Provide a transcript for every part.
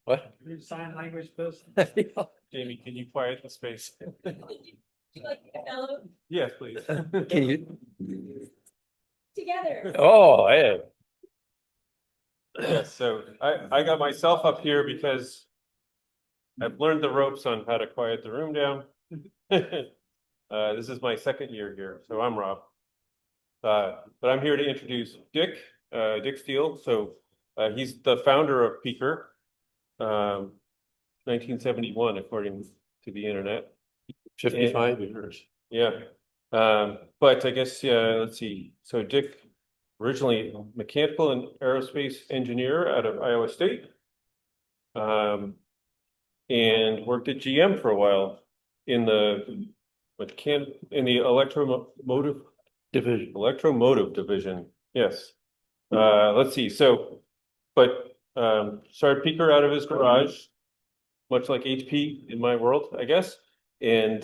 What? Your sign language person. Jamie, can you quiet the space? Do you like hello Yes, please. Can you? together? Oh, hey. Yes, so I got myself up here because I've learned the ropes on how to quiet the room down. This is my second year here, so I'm Rob. But I'm here to introduce Dick, Dick Steele. So he's the founder of Peaker, 1971, according to the internet. 55 years. Yeah. But I guess, let's see. So Dick, originally mechanical and aerospace engineer out of Iowa State, and worked at GM for a while in the electromotive Division. Electromotive Division. Yes. Let's see. So, but started Peaker out of his garage, much like HP in my world, I guess, and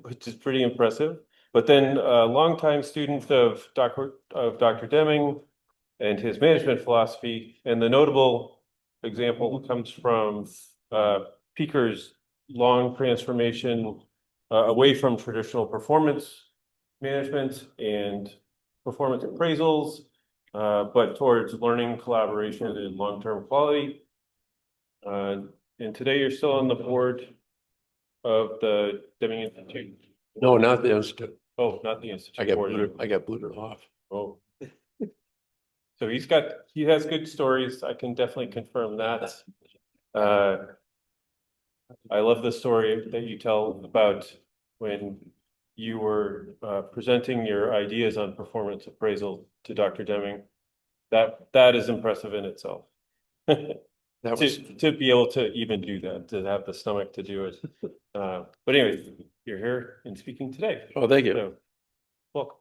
which is pretty impressive. But then a longtime student of Dr. Deming and his management philosophy, and the notable example comes from Peaker's long transformation away from traditional performance management and performance appraisals, but towards learning, collaboration, and long-term quality. And today you're still on the board of the Deming Institute. No, not the institute. Oh, not the Institute. I got booted off. Oh. So he has good stories. I can definitely confirm that. I love the story that you tell about when you were presenting your ideas on performance appraisal to Dr. Deming. That is impressive in itself. That was To be able to even do that, to have the stomach to do it. But anyway, you're here and speaking today. oh, thank you. So, welcome.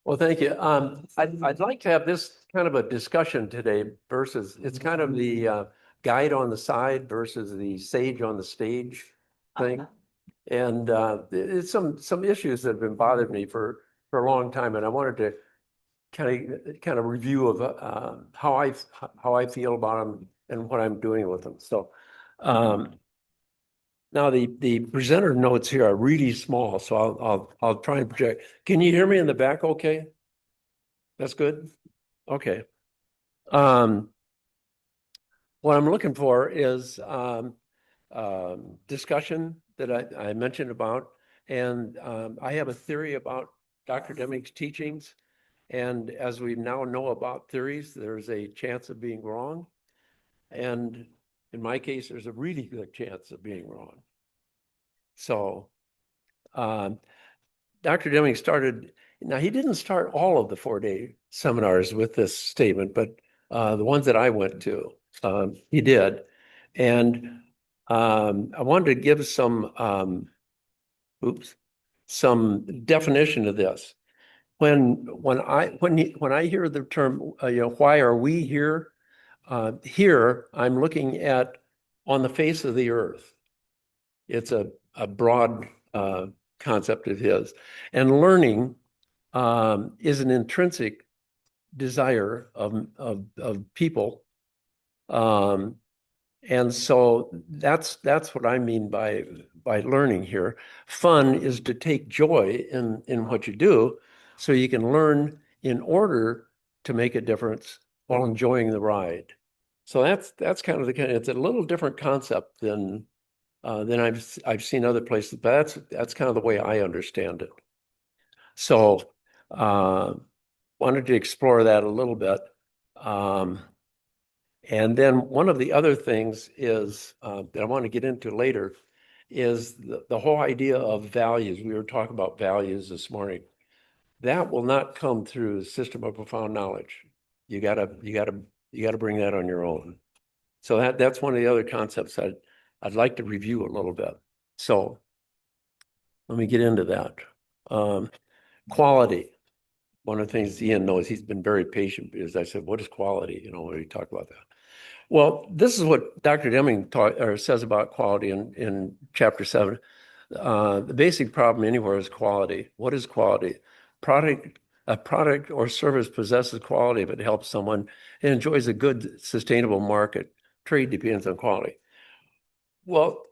Well, thank you. I'd like to have this kind of a discussion today versus it's kind of the guide on the side versus the sage on the stage thing. And it's some issues that have been bothering me for a long time, and I wanted to kind of review of how I feel about them and what I'm doing with them. So now the presenter notes here are really small, so I'll try and project. Can you hear me in the back? Okay, that's good. Okay. What I'm looking for is discussion that I mentioned about, and I have a theory about Dr. Deming's teachings. And as we now know about theories, there's a chance of being wrong. And in my case, there's a really good chance of being wrong. So Dr. Deming started, now he didn't start all of the 4-day seminars with this statement, but the ones that I went to, he did. And I wanted to give some definition to this. When I hear the term, why are we here? Here, I'm looking at on the face of the earth. It's a broad concept of his. And learning is an intrinsic desire of people. And so that's what I mean by learning here. Fun is to take joy in what you do, so you can learn in order to make a difference while enjoying the ride. So that's kind of it's a little different concept than I've seen other places, but that's kind of the way I understand it. So wanted to explore that a little bit. And then one of the other things is that I want to get into later is the whole idea of values. We were talking about values this morning. That will not come through the system of profound knowledge. You gotta bring that on your own. So that's one of the other concepts I'd like to review a little bit. So let me get into that. Quality. One of the things Ian knows, he's been very patient because I said, what is quality? When we talk about that. Well, this is what Dr. Deming says about quality in chapter 7. The basic problem anywhere is quality. What is quality? Product a product or service possesses quality if it helps someone and enjoys a good, sustainable market. Trade depends on quality. Well,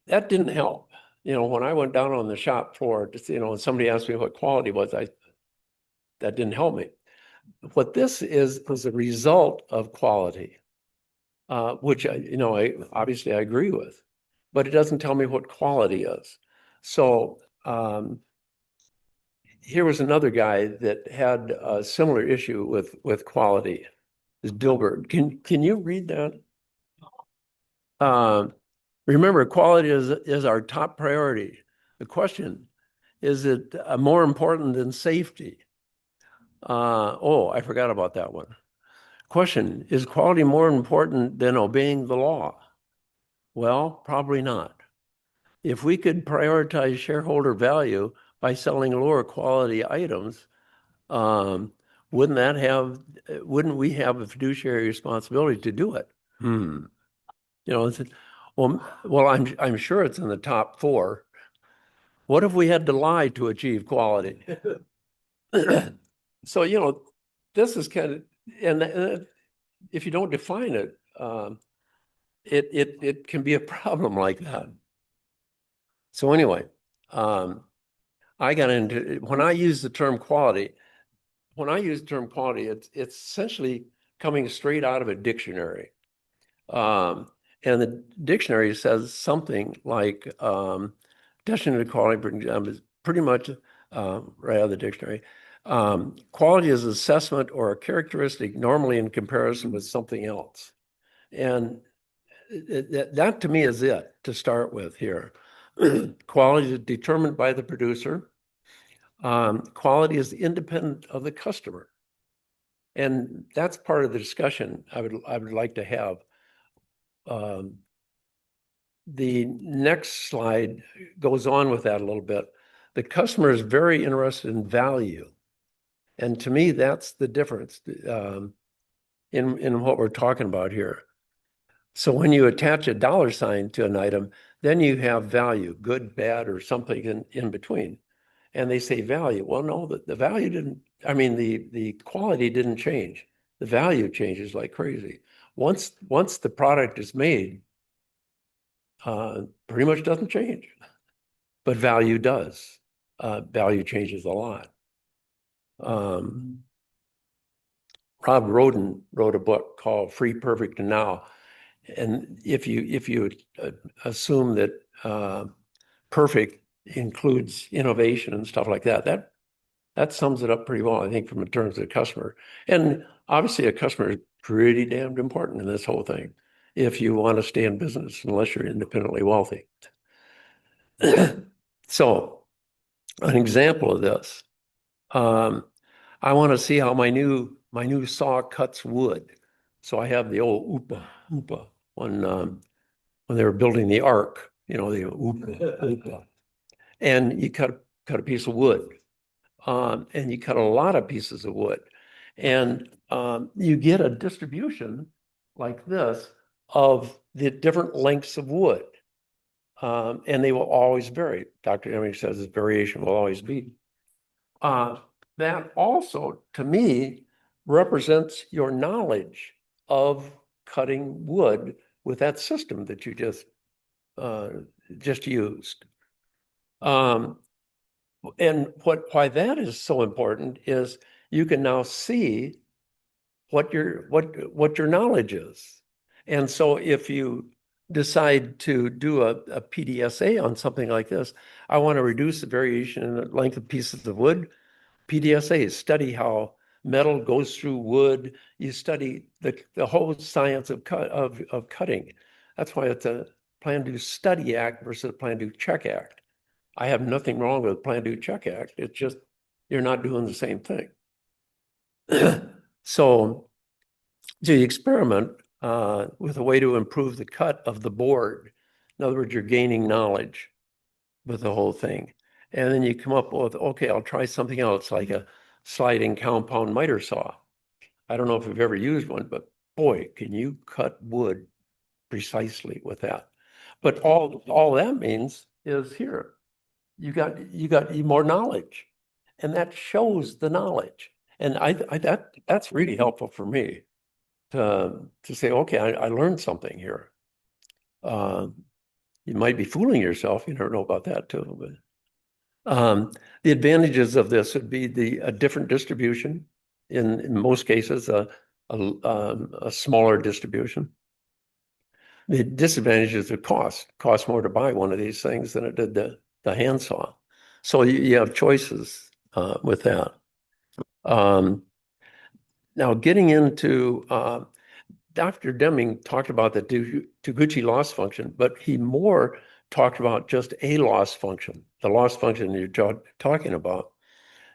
that didn't help. When I went down on the shop floor, and somebody asked me what quality was, that didn't help me. What this is a result of quality, which I obviously I agree with, but it doesn't tell me what quality is. So here was another guy that had a similar issue with quality. Is Dilbert. Can you read that? Remember, quality is our top priority. The question, is it more important than safety? I forgot about that one. Question, is quality more important than obeying the law? Well, probably not. If we could prioritize shareholder value by selling lower quality items, wouldn't we have a fiduciary responsibility to do it? Well, I'm sure it's in the top 4. What if we had to lie to achieve quality? So, this is kind of, and if you don't define it, it can be a problem like that. So anyway, I got into, when I use the term quality, it's essentially coming straight out of a dictionary. And the dictionary says something like, definition of quality is pretty much right out of the dictionary. Quality is assessment or a characteristic normally in comparison with something else. And that to me is it to start with here. Quality is determined by the producer. Quality is independent of the customer. And that's part of the discussion I would like to have. The next slide goes on with that a little bit. The customer is very interested in value. And to me, that's the difference in what we're talking about here. So when you attach a dollar sign to an item, then you have value, good, bad, or something in between. And they say value. Well, no, the value the quality didn't change. The value changes like crazy. Once the product is made, pretty much doesn't change, but value does. Value changes a lot. Rob Roden wrote a book called Free, Perfect, and Now. And if you assume that perfect includes innovation and stuff like that sums it up pretty well, I think, from in terms of the customer. And obviously a customer is pretty damned important in this whole thing if you want to stay in business, unless you're independently wealthy. So an example of this, I want to see how my new saw cuts wood. So I have the old Oopa when they were building the Ark, the Oopa. And you cut a piece of wood, and you cut a lot of pieces of wood, and you get a distribution like this of the different lengths of wood, and they will always vary. Dr. Emmerich says this variation will always be. That also, to me, represents your knowledge of cutting wood with that system that you just used. And why that is so important is you can now see what your knowledge is. And so if you decide to do a PDSA on something like this, I want to reduce the variation in the length of pieces of wood. PDSA, study how metal goes through wood. You study the whole science of cutting. That's why it's a Plan, Do, Study Act versus a Plan, Do, Check Act. I have nothing wrong with Plan, Do, Check Act. It's just you're not doing the same thing. So you experiment with a way to improve the cut of the board. In other words, you're gaining knowledge with the whole thing. And then you come up with, okay, I'll try something else, like a sliding compound miter saw. I don't know if you've ever used one, but boy, can you cut wood precisely with that. But all that means is here, you got more knowledge. and that shows the knowledge. And that's really helpful for me to say, okay, I learned something here. You might be fooling yourself. You never know about that too. But the advantages of this would be a different distribution. In most cases, a smaller distribution. The disadvantages of cost. It costs more to buy one of these things than it did the handsaw. So you have choices with that. Now, getting into Dr. Deming talked about the Taguchi loss function, but he more talked about just a loss function, the loss function you're talking about.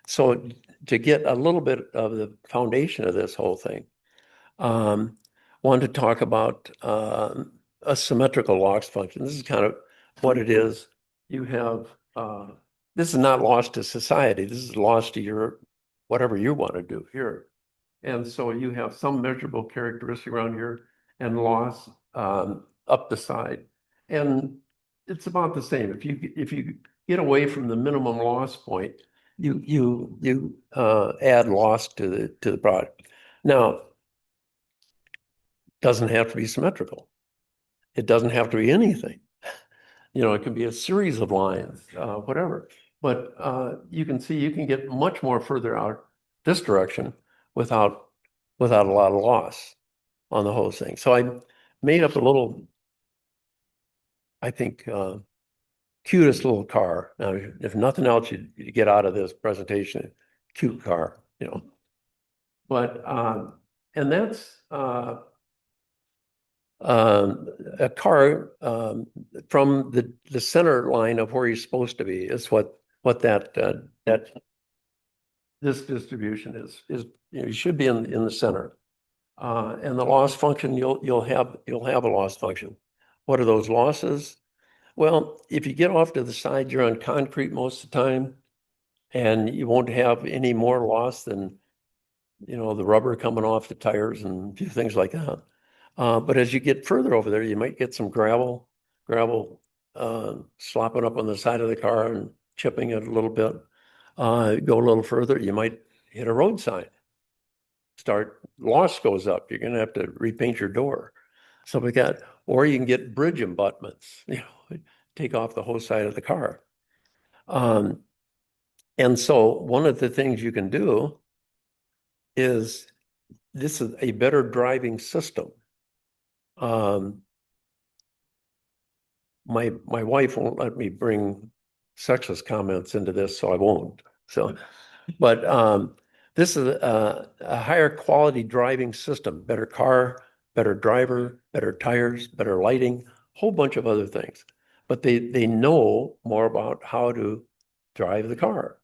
So to get a little bit of the foundation of this whole thing, wanted to talk about a symmetrical loss function. This is kind of what it is. You have, this is not lost to society. This is lost to your, whatever you want to do here. And so you have some measurable characteristic around here and loss up the side. And it's about the same. If you get away from the minimum loss point, you add loss to the product. Now, doesn't have to be symmetrical. It doesn't have to be anything. It can be a series of lines, whatever. But you can see you can get much more further out this direction without a lot of loss on the whole thing. So I made up a little, I think, cutest little car. Now, if nothing else, you get out of this presentation, cute car, But and that's a car from the center line of where you're supposed to be is what that this distribution is. You should be in the center. And the loss function, you'll have a loss function. What are those losses? Well, if you get off to the side, you're on concrete most of the time, and you won't have any more loss than the rubber coming off the tires and a few things like that. But as you get further over there, you might get some gravel slopping up on the side of the car and chipping it a little bit. Go a little further, you might hit a road sign. Loss goes up. You're going to have to repaint your door, something like that. Or you can get bridge abutments, take off the whole side of the car. And so one of the things you can do is, this is a better driving system. My wife won't let me bring sexist comments into this, so I won't. But this is a higher quality driving system, better car, better driver, better tires, better lighting, whole bunch of other things. But they know more about how to drive the car.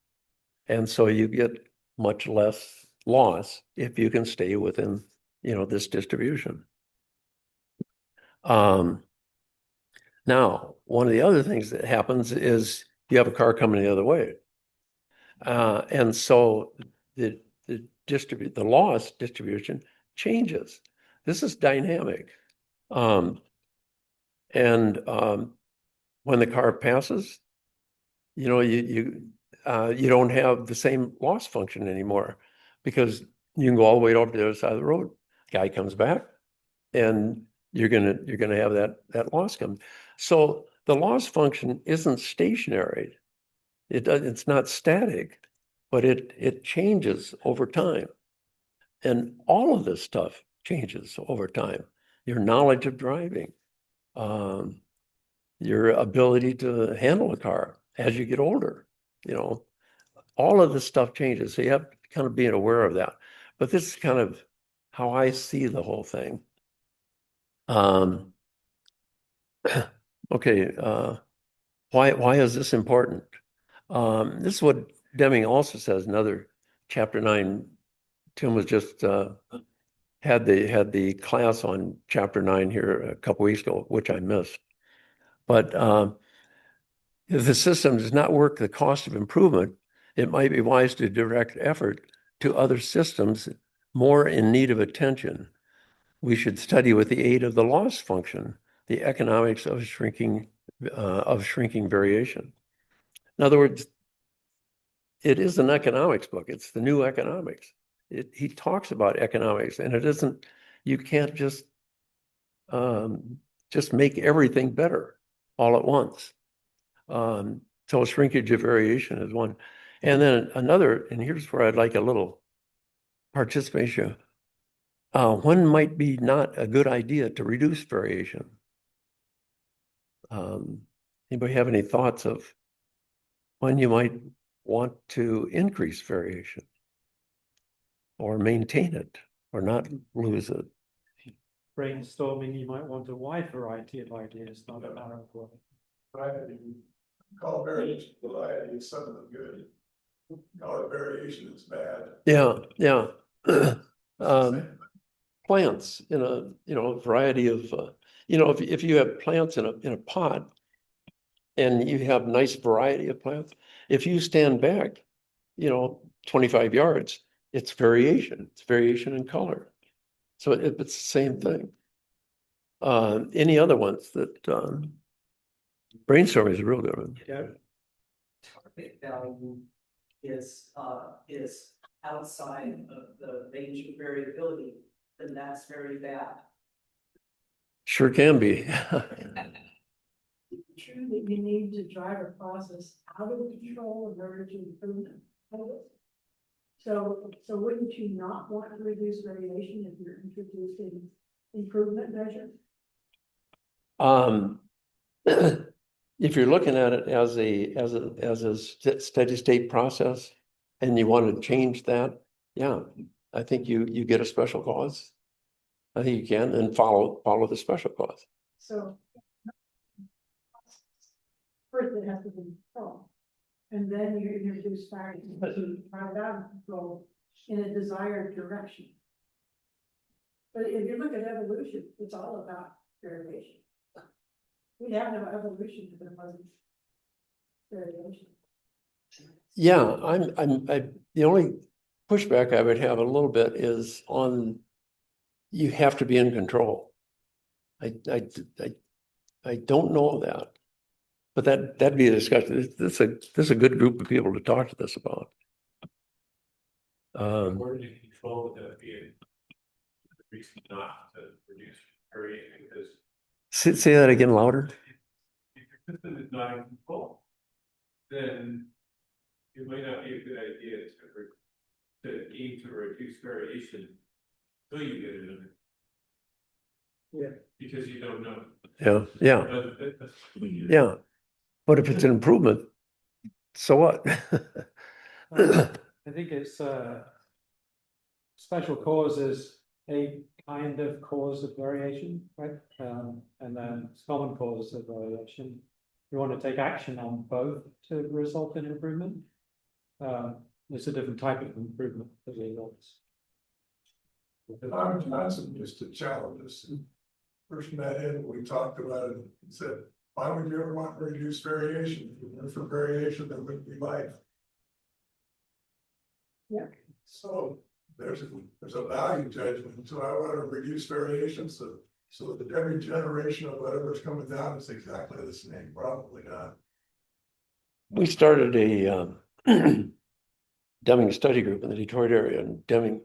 And so you get much less loss if you can stay within, this distribution. Now, one of the other things that happens is you have a car coming the other way. And so the loss distribution changes. This is dynamic. When the car passes, you don't have the same loss function anymore, because you can go all the way over to the other side of the road. Guy comes back, and you're gonna have that loss come. So the loss function isn't stationary. It's not static, but it changes over time. And all of this stuff changes over time. Your knowledge of driving, your ability to handle a car as you get older, all of this stuff changes. So you have to kind of be aware of that. But this is kind of how I see the whole thing. Okay, why is this important? This is what Deming also says, another chapter 9. Tim was just had the class on chapter 9 here a couple weeks ago, which I missed. But if the system does not work the cost of improvement, it might be wise to direct effort to other systems more in need of attention. We should study with the aid of the loss function the economics of shrinking variation. In other words, it is an economics book. It's the new economics. He talks about economics, and it isn't, you can't just make everything better all at once. So shrinkage of variation is one. And then another, and here's where I'd like a little participation. When might be not a good idea to reduce variation? Anybody have any thoughts of when you might want to increase variation or maintain it or not lose it? Brainstorming, you might want a wide variety of ideas, not a narrow one. Variety, call variation variety is something good. Call it variation is bad. Yeah. Plants in a variety of if you have plants in a pot and you have nice variety of plants, if you stand back 25 yards, it's variation in color, so it's the same thing. Any other ones that brainstorming is a real good one. Yeah. Target value is outside of the range of variability, then that's very bad. Sure can be. True that you need to drive a process out of control in order to improve it. So wouldn't you not want to reduce variation if you're introducing improvement measures? If you're looking at it as a steady state process and you want to change that, yeah, I think you get a special cause. I think you can and follow the special cause. So first it has to be control. And then you introduce factors to drive out of control in a desired direction. But if you look at evolution, it's all about variation. We'd have no evolution if there wasn't variation. Yeah, the only pushback I would have a little bit is on you have to be in control. I don't know that. But that'd be a discussion. This is a good group of people to talk to this about. Where do you control that being the reason not to reduce variation? Because Say that again louder. if your system is not in control, then it might not be a good idea to aim to reduce variation until you get it under. Yeah. Because you don't know. Yeah. But if it's an improvement, so what? I think it's special cause is a kind of cause of variation, right? And then common cause of variation. You want to take action on both to result in improvement. It's a different type of improvement that results. Tom Johnson used to challenge us. First met him, we talked about it, and said, why would you ever want to reduce variation? If for variation, there wouldn't be life. Yeah. So there's a value judgment. So I want to reduce variation so that every generation of whatever's coming down is exactly the same. Probably not. We started a Deming study group in the Detroit area, and Deming,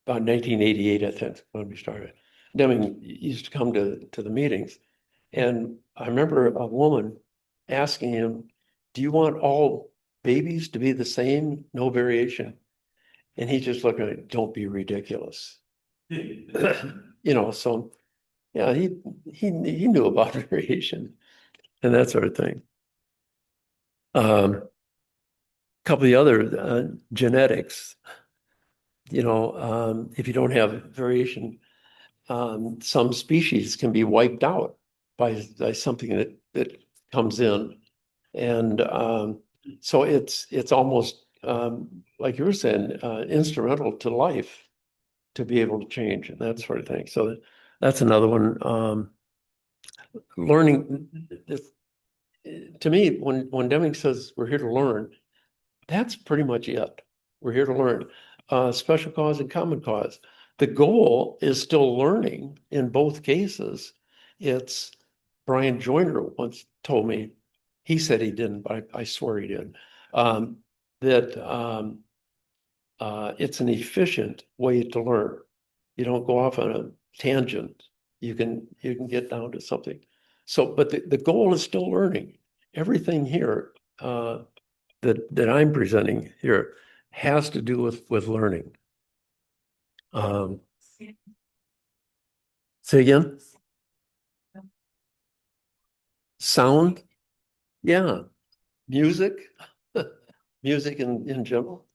about 1988, I think, when we started. Deming used to come to the meetings, and I remember a woman asking him, do you want all babies to be the same, no variation? And he just looked at it, don't be ridiculous. So yeah, he knew about variation and that sort of thing. Couple of the other genetics, if you don't have variation, some species can be wiped out by something that comes in. And so it's almost like you were saying, instrumental to life to be able to change and that sort of thing. So that's another one. Learning, to me, when Deming says we're here to learn, that's pretty much it. We're here to learn. Special cause and common cause. The goal is still learning in both cases. It's Brian Joyner once told me, he said he didn't, but I swear he did. that it's an efficient way to learn. You don't go off on a tangent. You can get down to something. So, but the goal is still learning. Everything here that I'm presenting here has to do with learning. Say again? Sound? Yeah. Music? Music in general?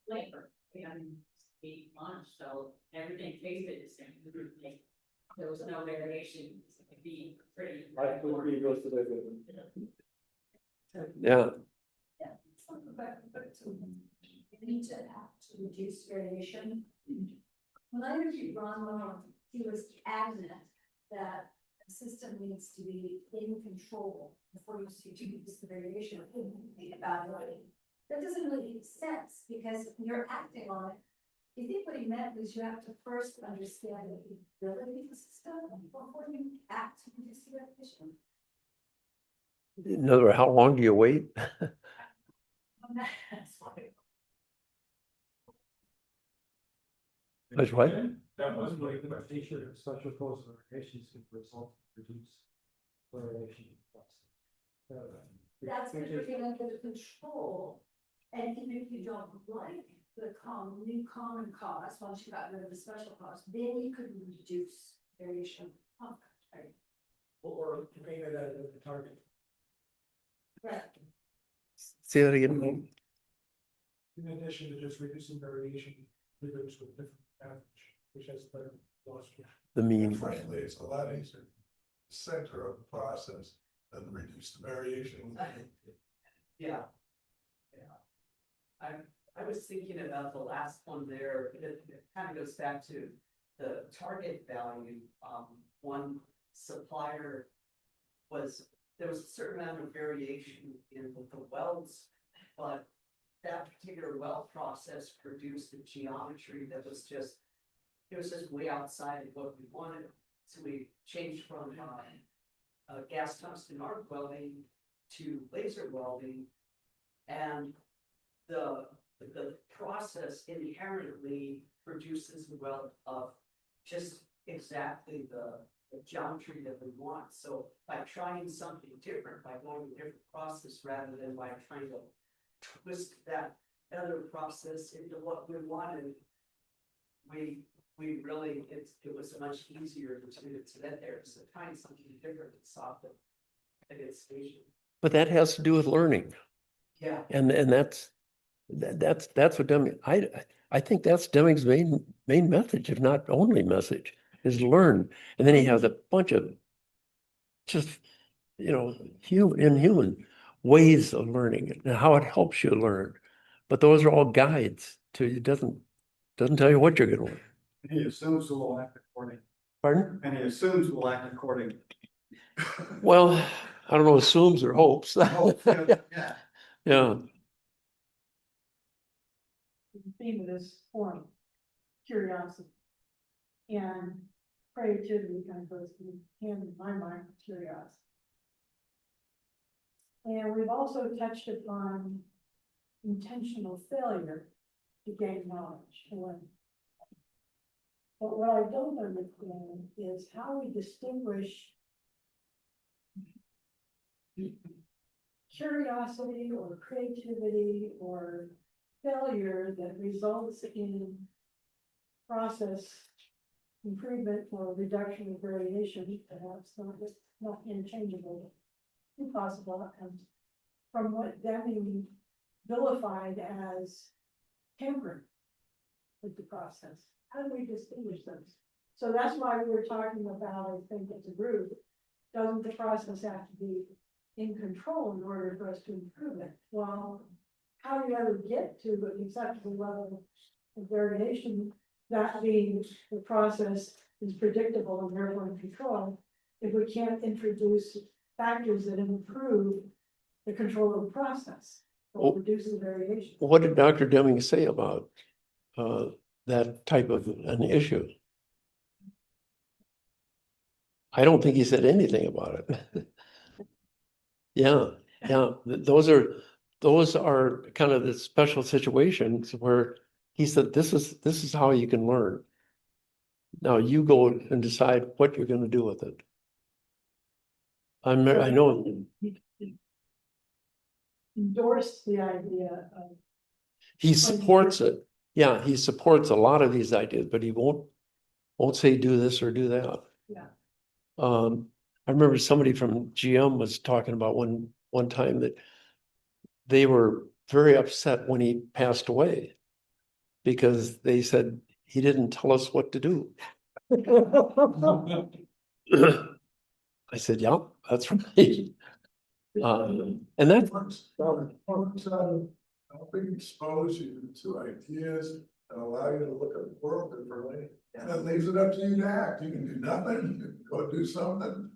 Flavor, and eat lunch, so everything tasted the same. There was no variation, it could be pretty. Yeah. You need to have to reduce variation. When I interviewed Ron Long, he was adamant that the system needs to be in control before you reduce the variation in the evaluating. That doesn't really make sense because you're acting on it. I think what he meant was you have to first understand the ability of the system before you act to reduce the variation. In other words, how long do you wait? That's what? That was like the feature of special cause variations can result in reduced variation. That's because you're getting under control. And even if you don't like the new common cause, once you got rid of the special cause, then you could reduce variation. Right. Or contain it as a target. Right. Say that again. In addition to just reducing variation, reduce with different average, which has better loss. The mean. And frankly, it's a lot easier. Center of the process than reduce the variation. Yeah. I was thinking about the last one there, it kind of goes back to the target value. One supplier there was a certain amount of variation in the welds, but that particular weld process produced a geometry that was just, it was just way outside of what we wanted. So we changed from gas tungsten arc welding to laser welding, and the process inherently produces a weld of just exactly the geometry that we want. So by trying something different, by going a different process rather than by trying to twist that other process into what we wanted, we really, it was much easier to get there. So trying something different and soft at its station. But that has to do with learning. Yeah. And that's what Deming, I think that's Deming's main message, if not only message, is learn. And then he has a bunch of just, inhuman ways of learning and how it helps you learn. But those are all guides to, it doesn't tell you what you're going to learn. He assumes we'll act accordingly. Pardon? And he assumes we'll act accordingly. Well, I don't know, assumes or hopes. Oh, yeah. Yeah. The theme of this forum, curiosity and creativity kind of goes hand in my mind with curiosity. And we've also touched upon intentional failure to gain knowledge and learn. But what I don't understand is how we distinguish curiosity or creativity or failure that results in process improvement or reduction of variation, perhaps not interchangeable, impossible outcomes, from what Deming vilified as tampering with the process. How do we distinguish those? So that's why we were talking about, I think as a group, doesn't the process have to be in control in order for us to improve it? Well, how do you ever get to an acceptable level of variation, that being the process is predictable and therefore in control, if we can't introduce factors that improve the control of the process or reduce the variation? What did Dr. Deming say about that type of an issue? I don't think he said anything about it. Yeah, yeah, those are kind of the special situations where he said, this is how you can learn. Now you go and decide what you're gonna do with it. I know Endorsed the idea of, he supports it. Yeah, he supports a lot of these ideas, but he won't say do this or do that. yeah, I remember somebody from GM was talking about one time that they were very upset when he passed away because they said he didn't tell us what to do. I said, yeah, that's right. And that, Works out of helping expose you to ideas and allow you to look at the world differently. And it leaves it up to you to act. You can do nothing, you can go do something,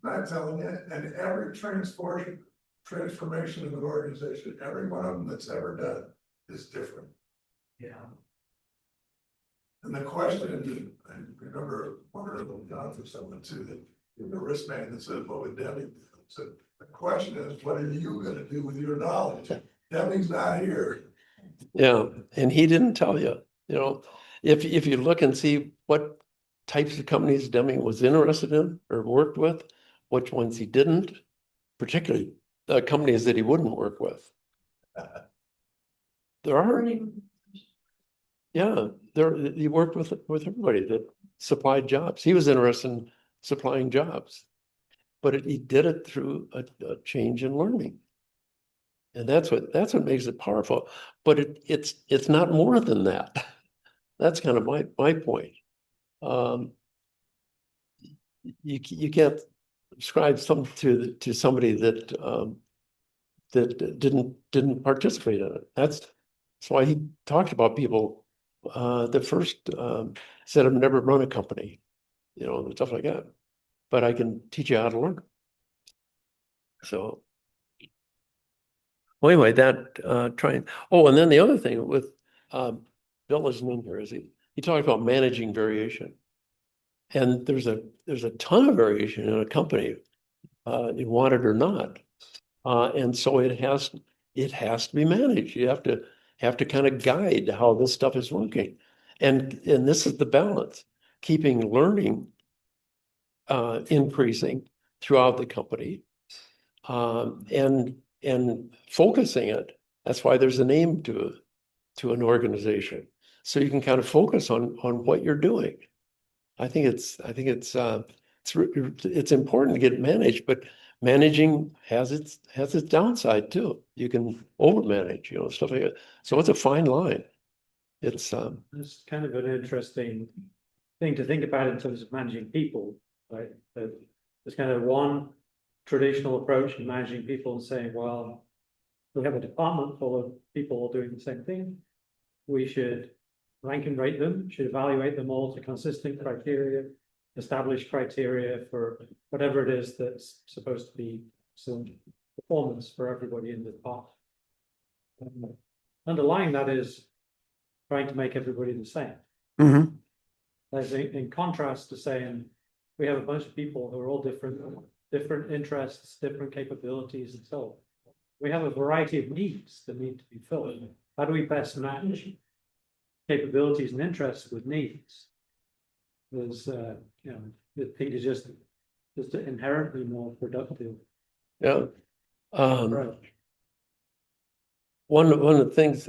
not telling you. And every transformation of an organization, every one of them that's ever done is different. Yeah. And the question, I remember wondering about John for someone too, that the wristband that said, what would Debbie do? So the question is, what are you gonna do with your knowledge? Debbie's not here. yeah, and he didn't tell you, you know, if you look and see what types of companies Deming was interested in or worked with, which ones he didn't, particularly the companies that he wouldn't work with. There are, learning. yeah, he worked with everybody that supplied jobs. He was interested in supplying jobs, but he did it through a change in learning. And that's what makes it powerful. But it's not more than that. That's kind of my point. You can't ascribe to somebody that that didn't participate in it. That's why he talked about people that first said, I've never run a company, you know, and stuff like that. But I can teach you how to learn. So well, anyway, that trying. Oh, and then the other thing with Bill isn't in here, is he talked about managing variation. And there's a ton of variation in a company, you want it or not. And so it has to be managed. You have to kind of guide how this stuff is working. And this is the balance, keeping learning increasing throughout the company, and focusing it. That's why there's a name to an organization. So you can kind of focus on what you're doing. I think it's important to get managed, but managing has its downside too. You can overmanage, you know, stuff like that. So it's a fine line. It's kind of an interesting thing to think about in terms of managing people, right? There's kind of one traditional approach in managing people and saying, well, we have a department full of people all doing the same thing. We should rank and rate them, should evaluate them all to consistent criteria, establish criteria for whatever it is that's supposed to be some performance for everybody in the department. Underlying that is trying to make everybody the same. Mhm. As in contrast to saying we have a bunch of people who are all different interests, different capabilities, and so on. We have a variety of needs that need to be filled. How do we best match capabilities and interests with needs? There's, you know, the thing is just inherently more productive. Yeah. approach. One of the things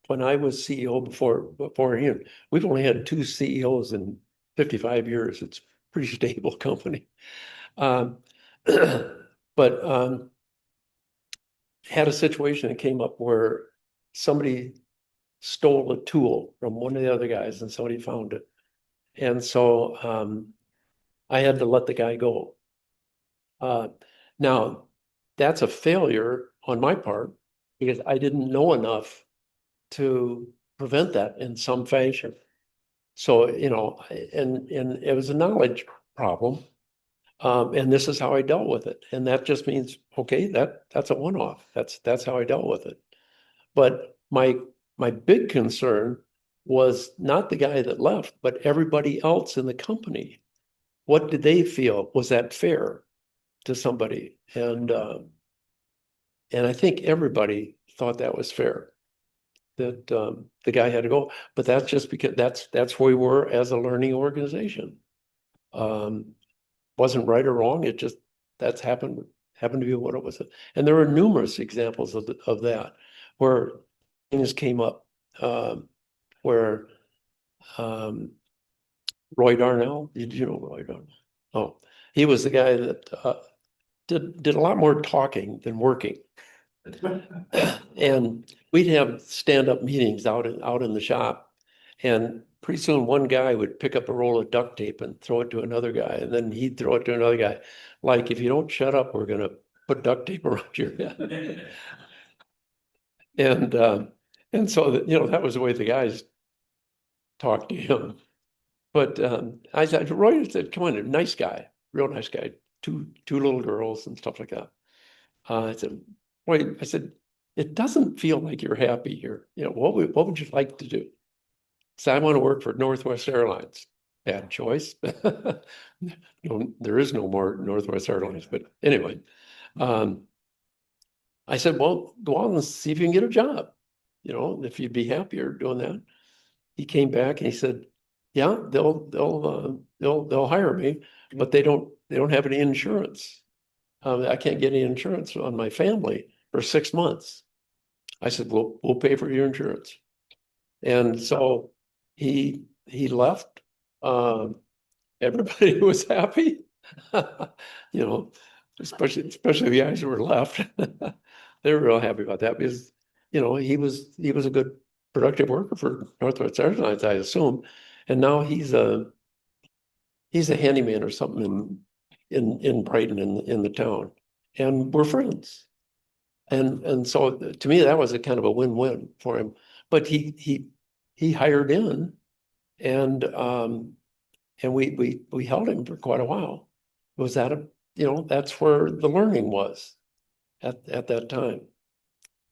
when I was CEO before him, we've only had 2 CEOs in 55 years. It's a pretty stable company. But had a situation that came up where somebody stole a tool from one of the other guys and somebody found it. And so I had to let the guy go. Now, that's a failure on my part because I didn't know enough to prevent that in some fashion. So, you know, and it was a knowledge problem. And this is how I dealt with it. And that just means, okay, that's a one-off. That's how I dealt with it. But my big concern was not the guy that left, but everybody else in the company. What did they feel? Was that fair to somebody? And And I think everybody thought that was fair, that the guy had to go. But that's just because that's where we were as a learning organization. Wasn't right or wrong. It just that's happened to be what it was. And there are numerous examples of that where things came up, where Roy Darnell, did you know Roy Darnell? Oh, he was the guy that did a lot more talking than working. And we'd have stand-up meetings out in the shop. And pretty soon one guy would pick up a roll of duct tape and throw it to another guy, and then he'd throw it to another guy. Like, if you don't shut up, we're gonna put duct tape around your head. And so that, that was the way the guys talked to him. But I said, Roy said, come on, a nice guy, real nice guy, two little girls and stuff like that. I said, Roy, I said, it doesn't feel like you're happy here. What would you like to do? So I want to work for Northwest Airlines. Bad choice. No, there is no more Northwest Airlines. But anyway, I said, well, go on and see if you can get a job. If you'd be happier doing that. He came back and he said, yeah, they'll hire me, but they don't have any insurance. I can't get any insurance on my family for 6 months. I said, well, we'll pay for your insurance. And so he left. Everybody was happy, especially the guys who were left. They were real happy about that because, he was a good productive worker for Northwest Airlines, I assume. And now he's a handyman or something in Brighton in the town. And we're friends. And so to me, that was a kind of a win-win for him. But he hired in, and we held him for quite a while. Was that that's where the learning was at that time.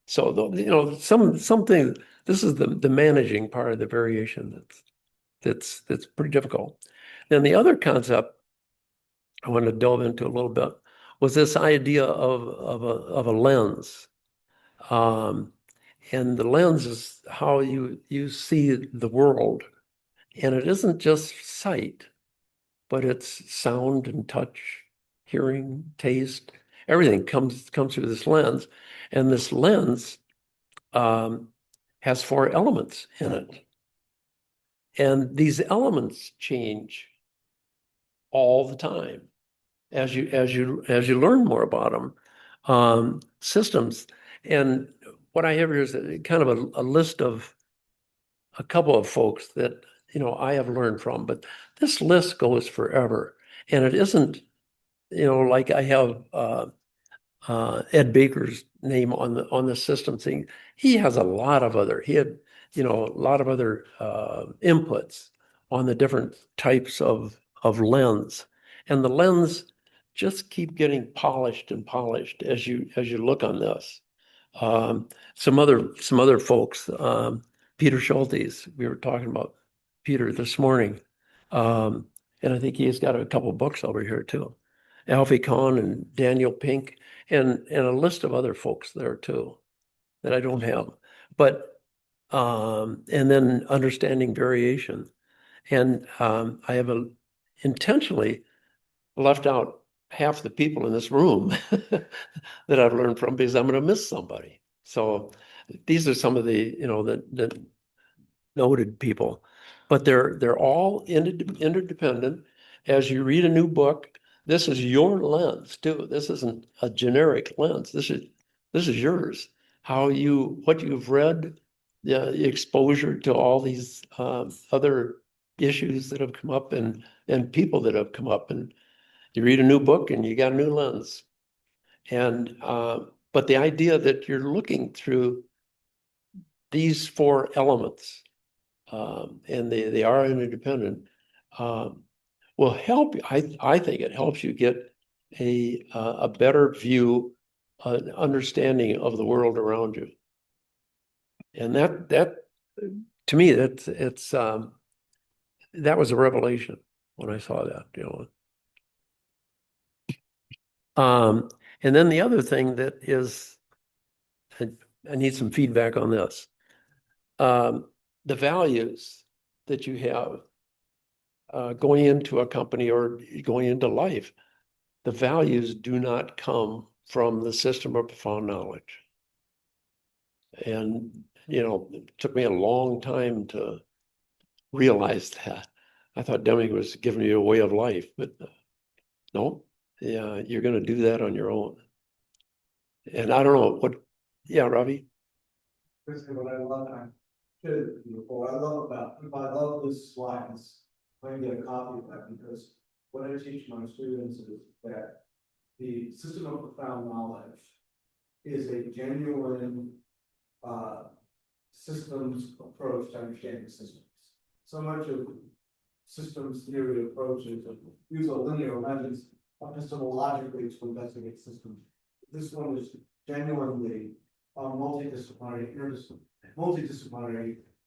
So something, this is the managing part of the variation that's pretty difficult. Then the other concept I want to delve into a little bit was this idea of a lens. And the lens is how you see the world. And it isn't just sight, but it's sound and touch, hearing, taste, everything comes through this lens. And this lens has 4 elements in it. And these elements change all the time as you learn more about them. Systems. And what I have here is kind of a list of a couple of folks that I have learned from, but this list goes forever. And it isn't, like I have Ed Baker's name on the system thing. He has a lot of other, he had, a lot of other inputs on the different types of lens. And the lens just keep getting polished and polished as you look on this. Some other folks, Peter Schultes, we were talking about Peter this morning. And I think he's got a couple books over here too. Alfie Kohn and Daniel Pink, and a list of other folks there too that I don't have. But and then understanding variation. And I have intentionally left out half the people in this room that I've learned from because I'm going to miss somebody. So these are some of the the noted people, but they're all interdependent. As you read a new book, this is your lens too. This isn't a generic lens. This is yours. What you've read, the exposure to all these other issues that have come up and people that have come up, and you read a new book and you got a new lens. And but the idea that you're looking through these 4 elements, and they are interdependent, will help you. I think it helps you get a better view, an understanding of the world around you. And that to me, that was a revelation when I saw that, And then the other thing that is I need some feedback on this. The values that you have going into a company or going into life, the values do not come from the system of profound knowledge. And, it took me a long time to realize that. I thought Deming was giving you a way of life, but no, yeah, you're going to do that on your own. And I don't know yeah, Robbie? Basically, what I love, and I should, what I love about, I love this slide, I can get a copy of that, because what I teach my students is that the system of profound knowledge is a genuine systems approach to understanding systems. So much of systems theory approaches use a linear lens epistemologically to investigate systems. This one is genuinely a multidisciplinary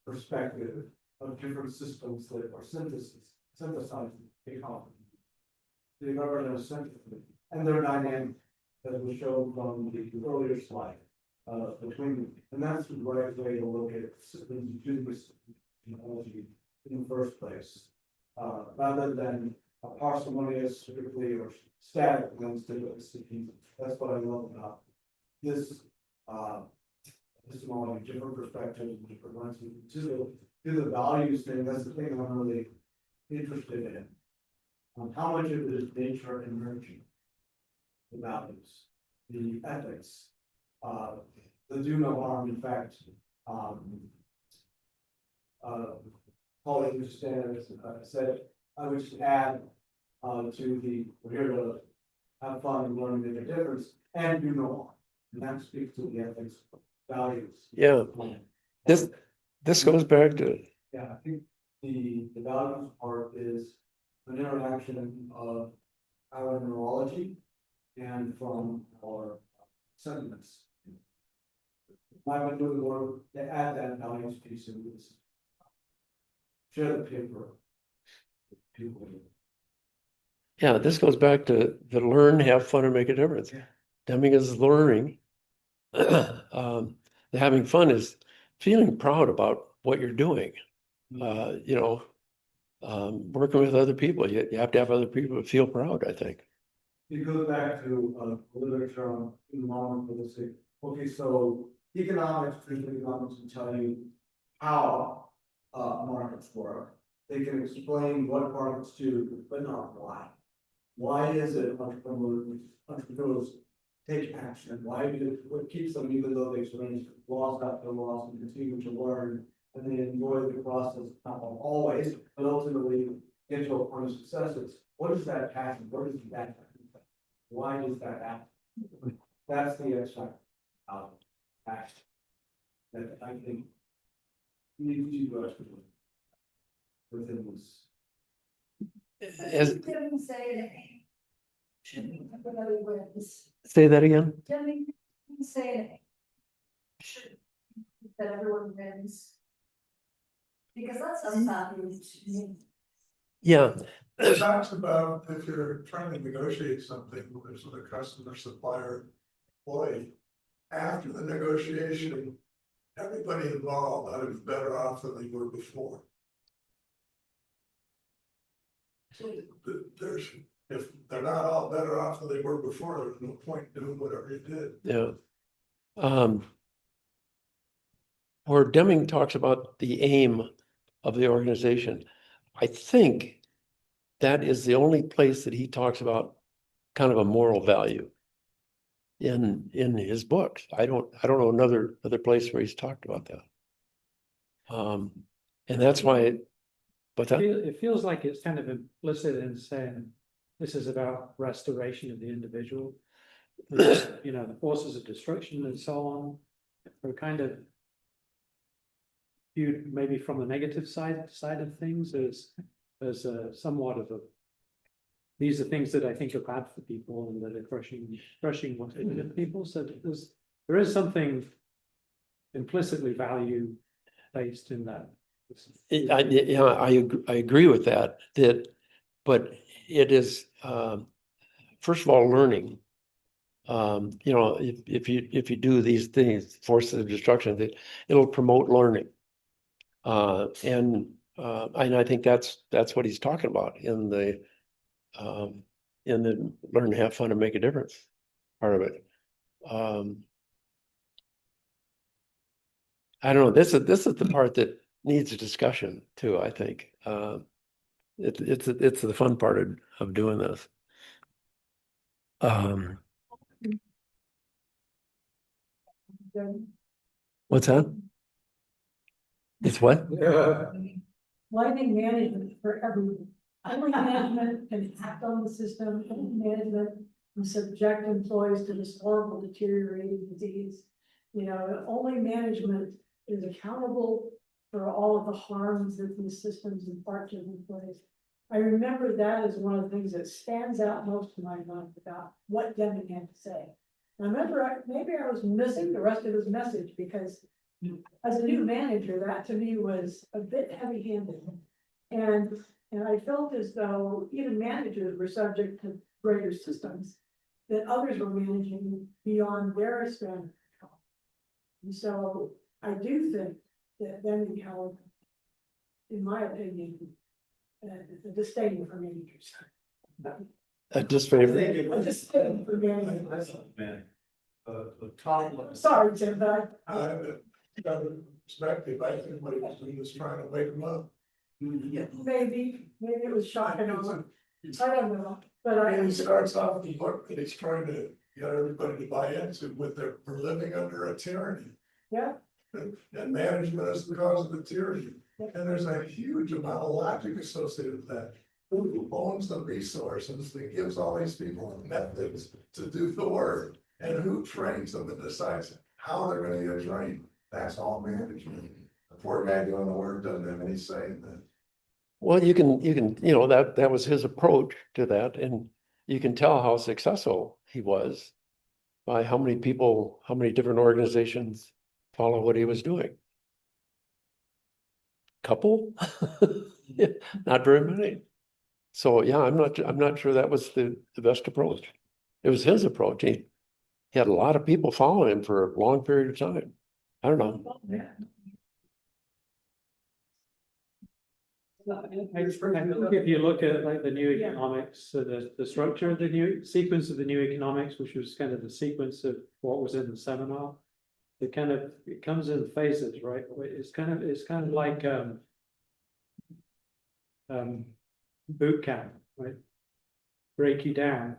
perspective of different systems that are synthesized in common. The governance synthesis and their dynamic, as was shown from the earlier slide, between them. And that's the right way to look at systems technology in the first place, rather than a parsimonious, strictly or static lens to it. That's what I love about this epistemology, different perspectives, different lenses. To the values thing, that's the thing I'm really interested in. How much of it is nature and nurture? The values, the ethics, the do no harm. In fact, Pauline just said, I would just add to the, we're here to have fun and learn and make a difference and do no harm. And that speaks to the ethics values. Yeah. This goes back to, Yeah, I think the values part is an interaction of our neurology and from our sentiments. I would do the work to add that values piece into this. Share the paper. People. yeah, this goes back to learn, have fun, and make a difference. Yeah. Deming is learning. The having fun is feeling proud about what you're doing. Working with other people, you have to have other people to feel proud, I think. It goes back to literature on economic policy. Okay, so economics, traditional economics will tell you how markets work. They can explain what markets do, but not why. Why is it entrepreneurs take action? What keeps them, even though they experience loss after loss and continue to learn, and they enjoy the process, not always, but ultimately get to a point of successes? What is that passion? What is that? Why does that happen? That's the extract of action that I think needs to go within this. Didn't say anything. Everybody wins. Say that again? Didn't say anything. That everyone wins. Because that's a value to me. Yeah. It talks about if you're trying to negotiate something with a customer, supplier, employee, after the negotiation, everybody involved ought to be better off than they were before. So if they're not all better off than they were before, there's no point in doing whatever you did. Yeah. Where Deming talks about the aim of the organization, I think that is the only place that he talks about kind of a moral value in his books. I don't know another place where he's talked about that. And that's why, but that, It feels like it's kind of implicit in saying this is about restoration of the individual. The forces of destruction and so on are kind of viewed maybe from the negative side of things as somewhat of a, these are things that I think are bad for people and that are crushing what people. So there is something implicitly value based in that. I agree with that. But it is first of all learning. You know, if you do these things, forces of destruction, that it'll promote learning. And I think that's what he's talking about in the learn to have fun and make a difference part of it. I don't know. This is the part that needs a discussion too, I think. It's the fun part of doing this. What's that? It's what? Lighting management for everyone. Every management can act on the system, every management can subject employees to this horrible deteriorating disease. You know, only management is accountable for all of the harms that these systems impart to employees. I remember that as one of the things that stands out most in my mind about what Deming had to say. I remember maybe I was missing the rest of his message because as a new manager, that to me was a bit heavy-handed. And I felt as though even managers were subject to greater systems that others were managing beyond their span of control. And so I do think that Deming held, in my opinion, a disdain for managers. A disfavor. A disdain for managers. Man. The Sorry, Tim, but I have a perspective, I think what he was trying to wake them up. maybe it was shocking on them. I don't know, but And he I, starts off the book that he's trying to get everybody to buy into with their, we're living under a tyranny. yeah, And management is the cause of the tyranny. And there's a huge amount of logic associated with that. Who owns the resources that gives all these people methods to do the work? And who trains them and decides how they're gonna get trained? That's all management. The poor guy doing the work doesn't have any say in that. Well, you can, you know, that was his approach to that, and you can tell how successful he was by how many people, how many different organizations follow what he was doing. Couple? Yeah, not very many. So yeah, I'm not sure that was the best approach. It was his approach. He had a lot of people following him for a long period of time. I don't know. I think if you look at like the new economics, so the structure of the new sequence of the new economics, which was kind of the sequence of what was in the seminar, it comes in phases, right? It's kind of like boot camp, right? Break you down.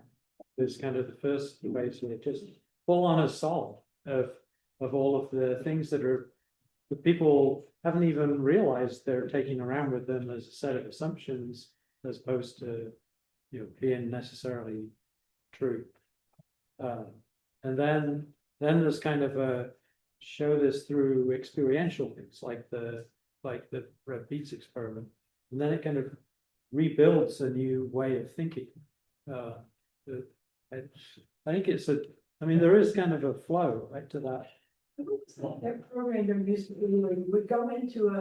There's kind of the first phase where just full on assault of all of the things that the people haven't even realized they're taking around with them as a set of assumptions, as opposed to, you know, being necessarily true. And then there's kind of a show this through experiential things like the Red Beats experiment, and then it kind of rebuilds a new way of thinking. I think I mean, there is kind of a flow right to that. that program there used to be where you would go into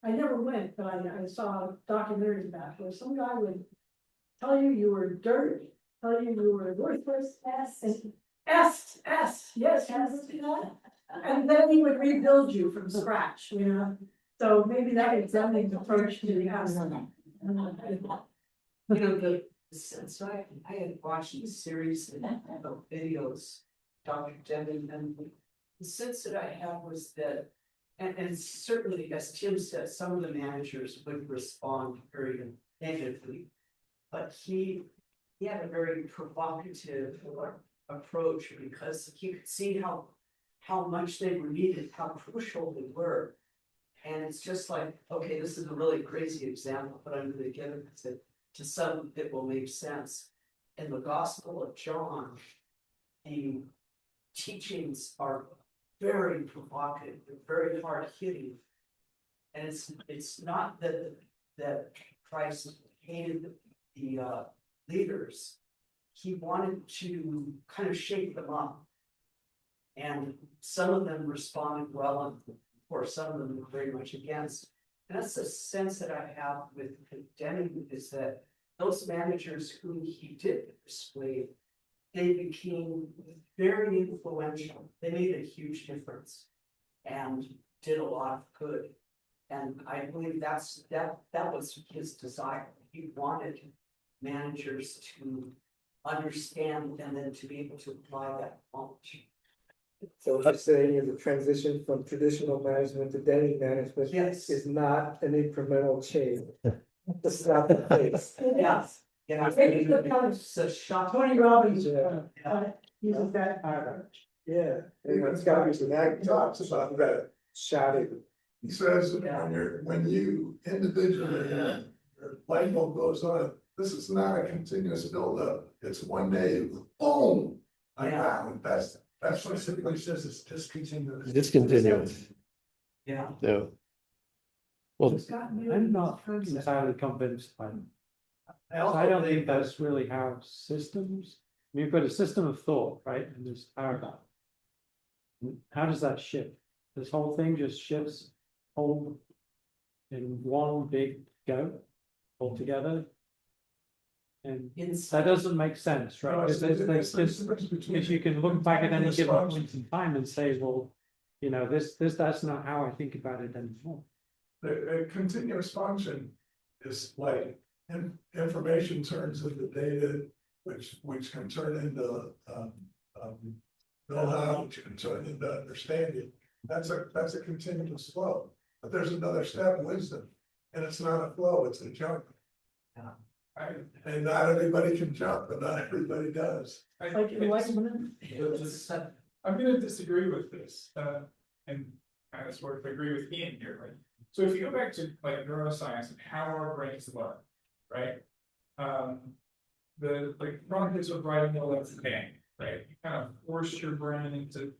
I never went, but I saw documentaries about it, where some guy would tell you were dirt, tell you were worthless, yes, you would do that. And then he would rebuild you from scratch, you know, so maybe that is Deming's approach to the house. You know, so I had watched a series of videos, Dr. Deming, and the sense that I had was that, and certainly, as Tim said, some of the managers would respond very negatively, but he had a very provocative approach because he could see how much they were needed, how crucial they were. And it's just like, okay, this is a really crazy example, but I'm going to give it to some it will make sense. In the Gospel of John, the teachings are very provocative, they're very hard hitting. And it's not that Christ hated the leaders. He wanted to kind of shake them up. And some of them responded well, and of course, some of them were very much against. And that's the sense that I have with Deming, is that those managers who he did persuade they became very influential. They made a huge difference and did a lot of good. And I believe that was his desire. He wanted managers to understand and then to be able to apply that knowledge. So what you're saying is the transition from traditional management to Denny management Yes. is not an incremental change. That's not the case. Yes. Yeah. It's a shock. Tony Robbins, Yeah. uses that paradigm. Yeah, and it's gotta be some ag talks about that shouting. He says, Yeah. when you individually, your light bulb goes on, this is not a continuous buildup, it's one day, boom. Like Yeah. that, that's what typically says it's discontinuous. Discontinuous, Yeah. yeah. Well, I'm not entirely convinced by them. I also I don't think think that that's really how systems, you've got a system of thought, right, and there's paradigm. How does that shift? This whole thing just shifts whole in one big go altogether. And that doesn't make sense, right? Because if you can look back at any given point in time and say, well, you know, that's not how I think about it anymore. The continuous function is like, information turns into data, which can turn into, know-how, which can turn into understanding. That's a continuous flow, but there's another step, wisdom, and it's not a flow, it's a jump. Yeah. Right, and not everybody can jump, but not everybody does. Like enlightenment. I'm gonna disagree with this, and kind of sort of agree with Ian here, right? So if you go back to like neuroscience and how our brains learn, right? The like practice of writing a left hand, right? You kind of force your brain into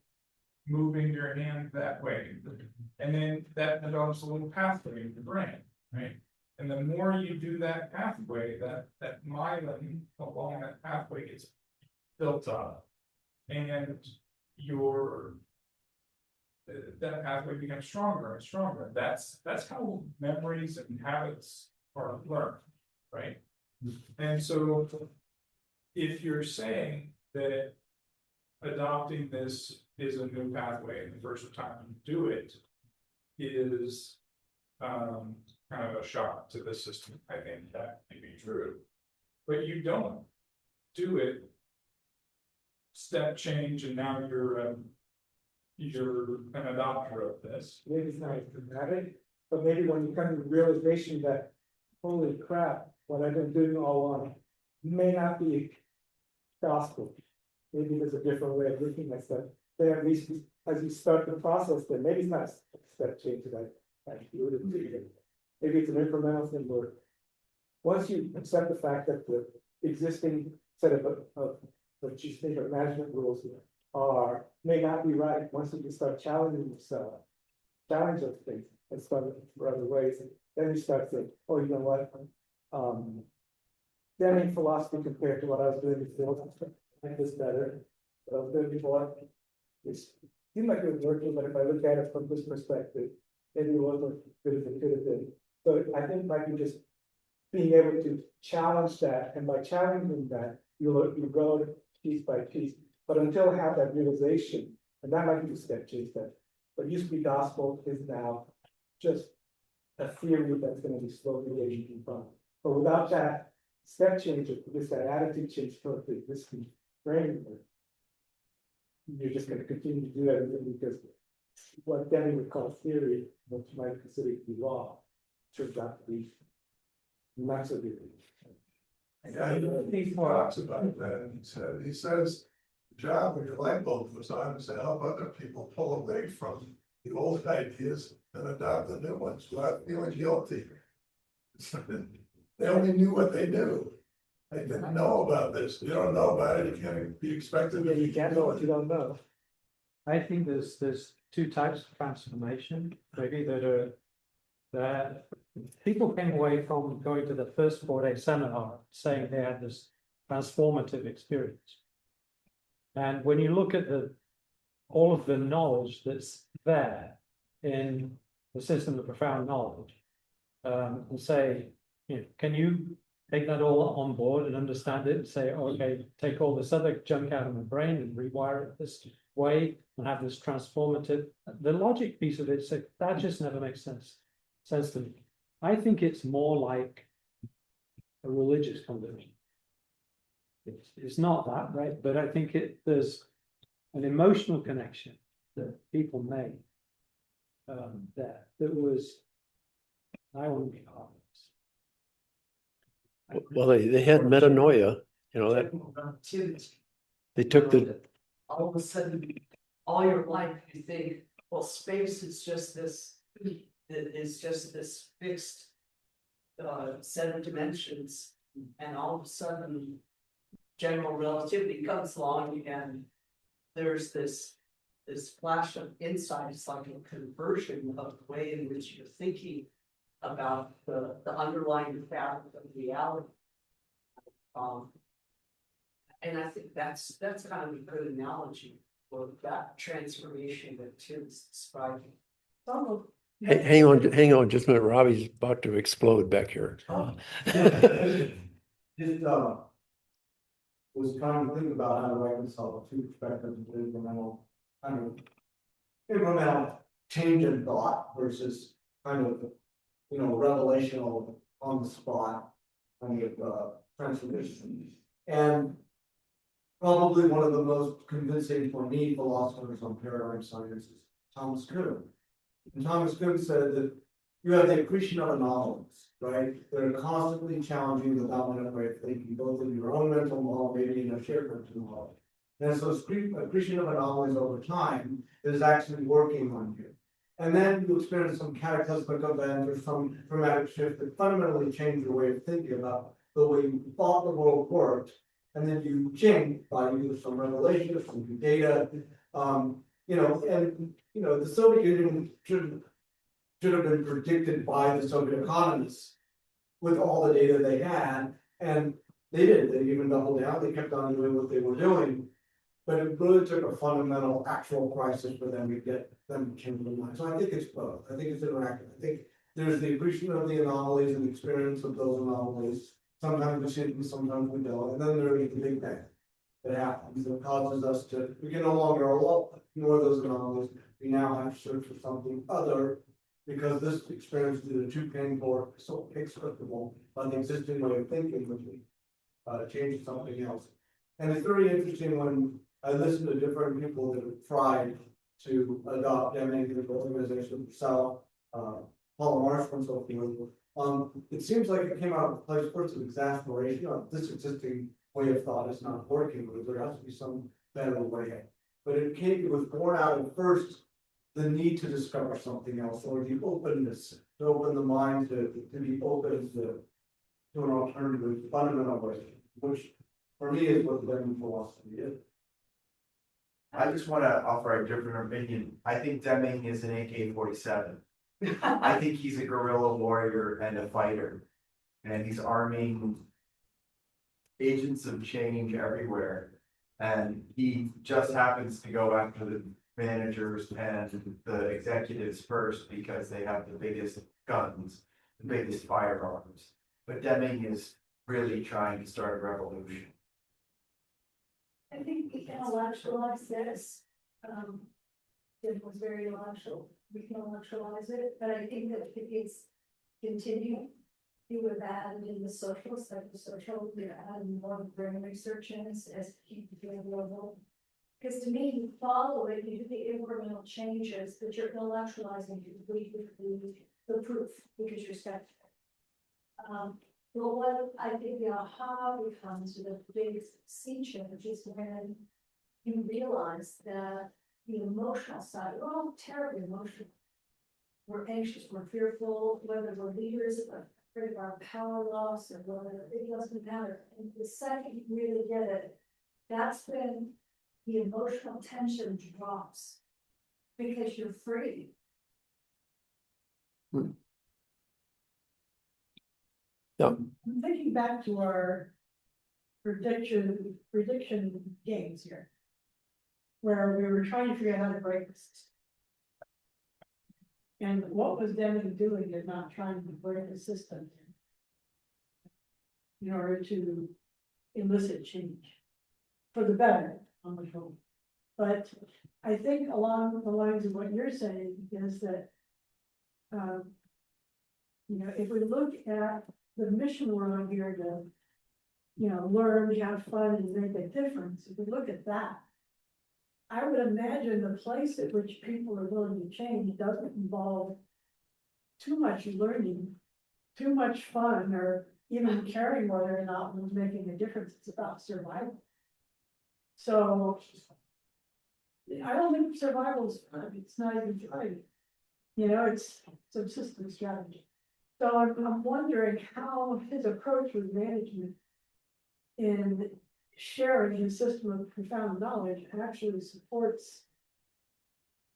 moving your hand that way. And then that develops a little pathway in the brain, right? And the more you do that pathway, that myelin along that pathway gets built up. And that pathway becomes stronger and stronger. That's how memories and habits are learned, right? And so if you're saying that adopting this is a new pathway and the first time you do it is kind of a shock to the system, I think that may be true. But you don't do it step change and now you're an adopter of this. Maybe it's not dramatic, but maybe when you come to the realization that, holy crap, what I've been doing all along may not be gospel. Maybe there's a different way of looking at stuff. Then at least as you start the process, then maybe it's not a step change that I would agree. Maybe it's an incremental thing where once you accept the fact that the existing set of what you think of management rules may not be right, once you can start challenging yourself, challenge those things and start looking for other ways, and then you start saying, oh, you know what? Then in philosophy compared to what I was doing before, I like this better. What I was doing before, it seemed like it was working, but if I look at it from this perspective, maybe it wasn't as good as it could have been. So I think like you just being able to challenge that, and by challenging that, you go piece by piece. But until I have that realization, and that might be a step change, that what used to be gospel is now just a theory that's going to be slowly getting from. But without that step change, this that attitude change toward the existing framework, you're just going to continue to do everything because what Denny would call theory, what you might consider to be law, turns out to be not so good. Yeah, he talks about that, and he says, the job of your light bulb was on is to help other people pull away from the old ideas and adopt the new ones without feeling guilty. They only knew what they knew. They didn't know about this. You don't know about it, you can't be expected. Yeah, you can't know what you don't know. I think there's two types of transformation, maybe that people came away from going to the first 4-day seminar saying they had this transformative experience. And when you look at all of the knowledge that's there in the system of profound knowledge, and say, you know, can you take that all on board and understand it and say, okay, take all this other junk out of my brain and rewire it this way and have this transformative. The logic piece of it, so that just never makes sense to me. I think it's more like a religious conversion. It's not that, right? But I think there's an emotional connection that people made there that was, I want to be part of this. Well, they had metanoia, you know, that they took the, All of a sudden, all your life, you think, well, space is just this, it is just this fixed set of dimensions, and all of a sudden, general relativity comes along and there's this flash of insight. It's like a conversion of the way in which you're thinking about the underlying fact of reality. And I think that's kind of a good analogy for that transformation that Tim's describing. hang on just a minute, Robbie's about to explode back here. Just, was trying to think about how to reconcile the two perspectives of incremental change in thought versus kind of, revelational on the spot kind of transformation. And probably one of the most convincing for me philosophers on paradigm science is Thomas Kuhn. And Thomas Kuhn said that you have the accretion of anomalies, right? They're constantly challenging the dominant way of thinking, both in your own mental model, maybe in a shared mental model. And so accretion of anomalies over time is actually working on you. And then you experience some cataclysmic event or some dramatic shift that fundamentally change your way of thinking about the way you thought the world worked. And then you change by either some revelation or some new data. The Soviet Union should have been predicted by the Soviet economists with all the data they had, and they did. They even doubled down. They kept on doing what they were doing, but it really took a fundamental actual crisis for them to get them to change their mind. So I think it's both. I think it's interactive. I think there's the appreciation of the anomalies and the experience of those anomalies. Sometimes we see them, sometimes we don't. And then there is the big bang that happens that causes us to, we can no longer ignore those anomalies. We now have to search for something other, because this experience is either too painful or so inexplicable by the existing way of thinking, which we change to something else. And it's very interesting when I listen to different people that have tried to adopt Deming to the organization itself, Paul Marsh and so forth. It seems like it came out of a place first of exasperation of this existing way of thought is not working, but there has to be some better way. But it was born out of first the need to discover something else, or the openness to open the mind to be open to an alternative fundamental way, which for me is what the Deming philosophy is. I just want to offer a different opinion. I think Deming is an AK-47. I think he's a guerrilla warrior and a fighter, and he's arming agents of change everywhere. And he just happens to go after the managers and the executives first because they have the biggest guns, the biggest firearms. But Deming is really trying to start a revolution. I think we can intellectualize this. It was very intellectual. We can intellectualize it, but I think that if it's continued, you would have added in the social, psychosocial, you know, added more brain research in as keep the level. Because to me, you follow it, you do the incremental changes, but you're intellectualizing the proof because you're skeptical. But what I think the aha becomes the big sea change is when you realize that the emotional side, we're all terribly emotional. We're anxious, we're fearful, whether we're leaders, afraid of our power loss, or whether it doesn't matter. And the second you really get it, that's when the emotional tension drops because you're free. Yeah. I'm thinking back to our prediction games here, where we were trying to figure out how to break the system. And what was Deming doing is not trying to break the system. in order to elicit change for the better, on the whole. But I think along the lines of what you're saying is that, you know, if we look at the mission we're on here to, you know, learn, have fun and make a difference, if we look at that, I would imagine the place at which people are willing to change doesn't involve too much learning, too much fun, or even caring whether or not one's making a difference. It's about survival. So I don't think survival is fun. It's not even trying. You know, it's subsistence strategy. So I'm wondering how his approach with management in sharing his system of profound knowledge actually supports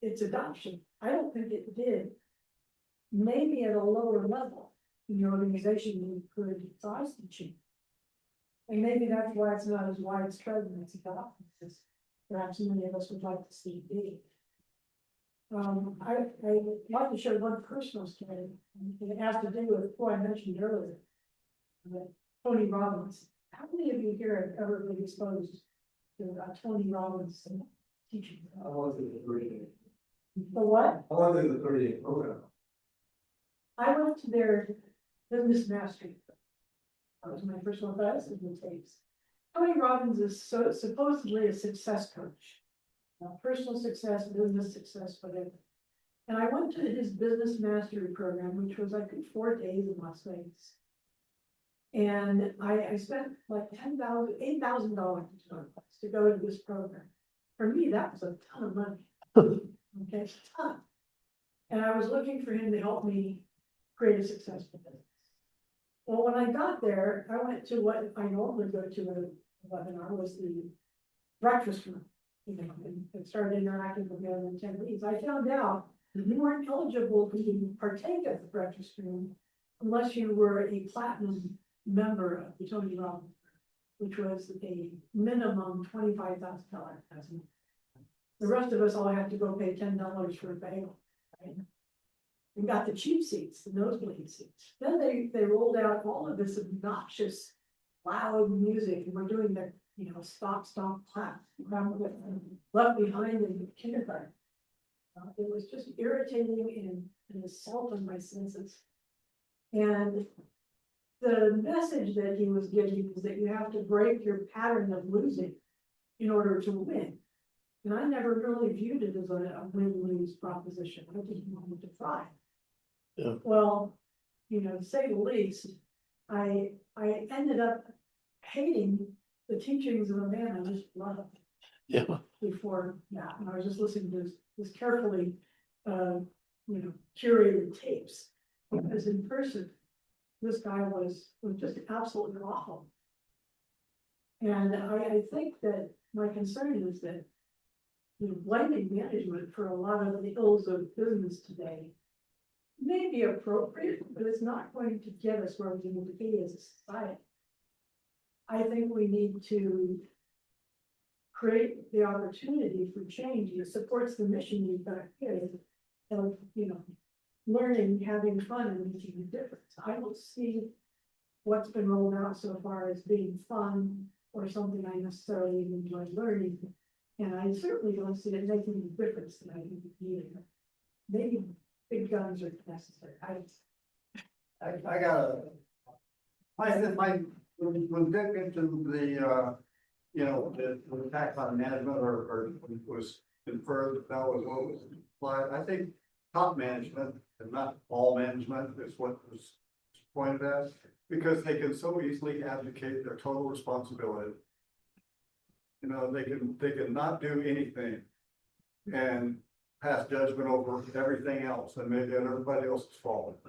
its adoption. I don't think it did. Maybe at a lower level in the organization, you could cause the change. And maybe that's why it's not as widespread in its adoption as perhaps many of us would like to see it be. I'd like to share one personal story. It has to do with who I mentioned earlier, Tony Robbins. How many of you here have ever been exposed to Tony Robbins teaching? I was in the 30-day. The what? I was in the 30-day program. I went to their business mastery. That was my first one, but I was in the tapes. Tony Robbins is supposedly a success coach. Personal success, business success, whatever. And I went to his business mastery program, which was, I think, 4 days in Las Vegas. And I spent like $8,000 to go to this program. For me, that was a ton of money. Okay, a ton. And I was looking for him to help me create a successful business. Well, when I got there, I went to what I normally go to a webinar, was the breakfast room. You know, and started interacting with the other attendees. I found out that you weren't eligible to partake of the breakfast room unless you were a platinum member of the Tony Robbins, which was a minimum $25,000 investment. The rest of us all have to go pay $10 for a bagel, right? We got the cheap seats, the nosebleed seats. Then they rolled out all of this obnoxious, loud music, and we're doing the, you know, stop, clap, left behind in kindergarten. It was just irritating and assault on my senses. And the message that he was giving is that you have to break your pattern of losing in order to win. And I never really viewed it as a win-lose proposition. I just wanted to try. Yeah. Well, you know, to say the least, I ended up hating the teachings of a man I just loved. Yeah. Before that, and I was just listening to this carefully, you know, curated tapes, because in person, this guy was just absolutely awful. And I think that my concern is that, you know, blaming management for a lot of the ills of business today may be appropriate, but it's not going to get us where we need to be as a society. I think we need to create the opportunity for change that supports the mission you've got here of, you know, learning, having fun, and making a difference. I don't see what's been rolled out so far as being fun or something I necessarily enjoy learning. And I certainly don't see it making a difference that I think we need. Maybe big guns are necessary. I got when Dick into the, you know, the attack on management or was inferred that was what was implied. I think top management and not all management is what was pointed at, because they can so easily abdicate their total responsibility. You know, they can not do anything and pass judgment over everything else and maybe everybody else's fault.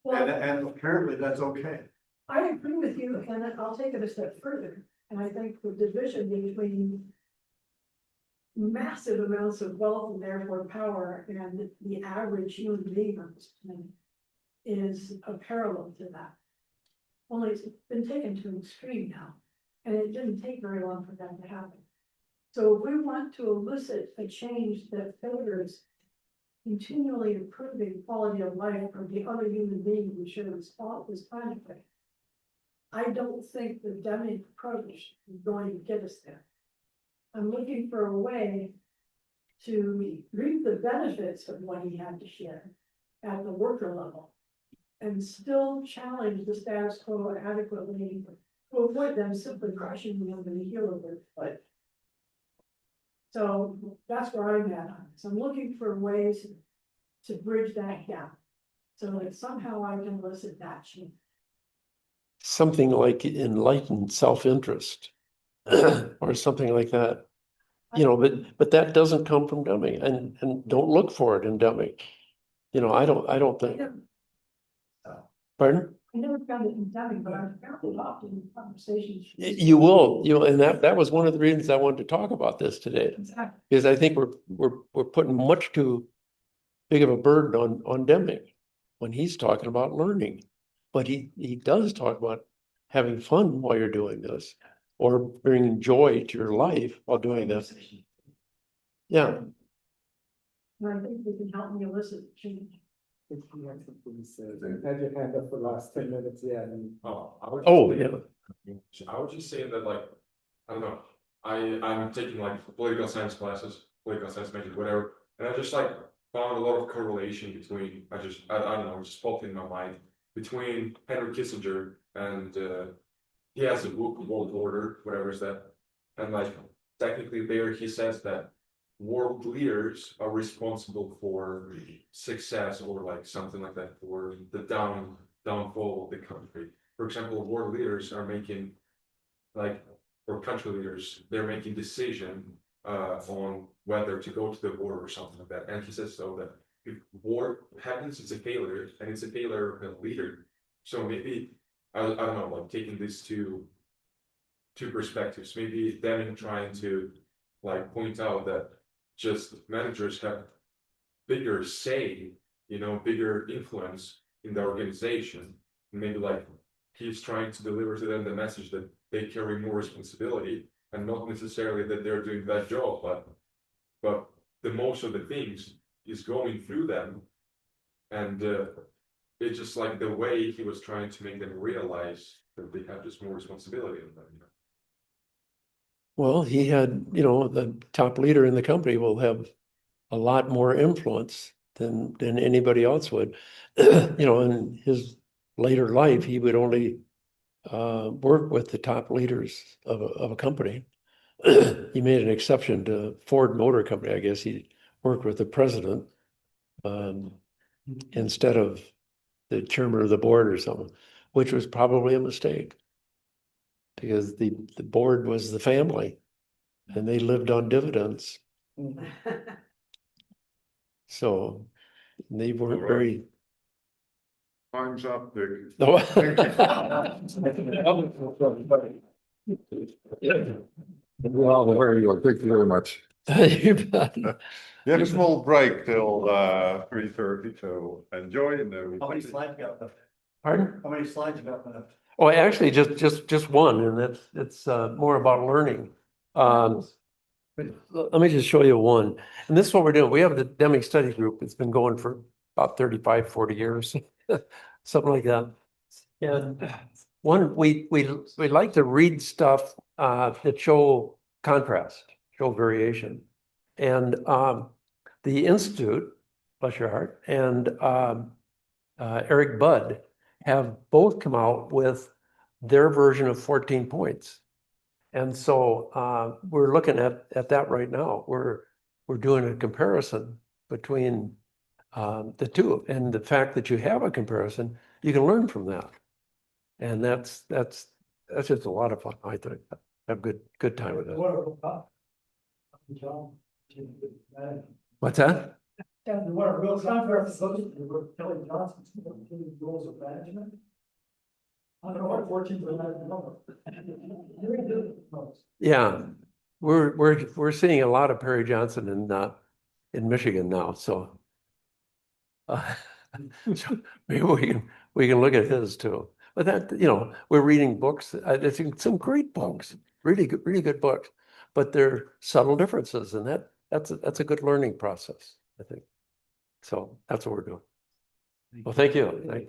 Well, And apparently that's okay. I agree with you, and I'll take it a step further. And I think the division between massive amounts of wealth and therefore power and the average human being on this planet is a parallel to that. Only it's been taken to an extreme now, and it didn't take very long for that to happen. So if we want to elicit a change that favors continually improving quality of life for the other human being we share this planet with, I don't think the Deming approach is going to get us there. I'm looking for a way to reap the benefits of what he had to share at the worker level and still challenge the status quo adequately to avoid them simply crushing me under the heel of their foot. So that's where I'm at on this. I'm looking for ways to bridge that gap so that somehow I can elicit that change. Something like enlightened self-interest or something like that. You know, but that doesn't come from Deming, and don't look for it in Deming. You know, I don't think. Pardon? I never found it in Deming, but I've found it often in conversations. You will, and that was one of the reasons I wanted to talk about this today. Exactly. Because I think we're putting much too big of a burden on Deming when he's talking about learning. But he does talk about having fun while you're doing this, or bringing joy to your life while doing this. Yeah. And I think they can help me elicit change. If you have something to say, had your hand up for the last 10 minutes, yeah. Oh, yeah. I would just say that, like, I don't know, I'm taking like political science classes, political science major, whatever, and I just like found a lot of correlation between, I don't know, it just popped in my mind, between Henry Kissinger and he has a book, World Order, whatever is that, and like technically there he says that world leaders are responsible for success or like something like that, for the downfall of the country. For example, world leaders are making, like, or country leaders, they're making decision on whether to go to the war or something like that. And he says so that if war happens, it's a failure, and it's a failure of a leader. So maybe I don't know, like taking these two perspectives, maybe them trying to like point out that just managers have bigger say, bigger influence in the organization. Maybe like he's trying to deliver to them the message that they carry more responsibility, and not necessarily that they're doing that job, but the most of the things is going through them. And it's just like the way he was trying to make them realize that they have just more responsibility in them. Well, he had, the top leader in the company will have a lot more influence than anybody else would. In his later life, he would only work with the top leaders of a company. He made an exception to Ford Motor Company. I guess he worked with the president instead of the chairman of the board or something, which was probably a mistake, because the board was the family and they lived on dividends. So they weren't very. Time's up, Dick. No. Well, where you are. Thank you very much. You bet. You have a small break till 3:30, so enjoy. And How many slides you got left? Pardon? How many slides you got left? Oh, actually, just one, and it's more about learning. Let me just show you one. And this is what we're doing. We have the Deming Study Group. It's been going for about 35, 40 years, something like that. And one, we like to read stuff that show contrast, show variation. And the Institute, bless your heart, and Eric Budd have both come out with their version of 14 points. And so we're looking at that right now. We're doing a comparison between the two, and the fact that you have a comparison, you can learn from that. And that's just a lot of fun. I think have good time with it. What's that? What a real contrast with Kelly Johnson's rules of management. I don't know what 14 Yeah, we're seeing a lot of Perry Johnson in Michigan now. So, so maybe we can look at his too. But that, we're reading books. I think some great books, really good books, but they're subtle differences, and that's a good learning process, I think. So that's what we're doing. Well, thank you.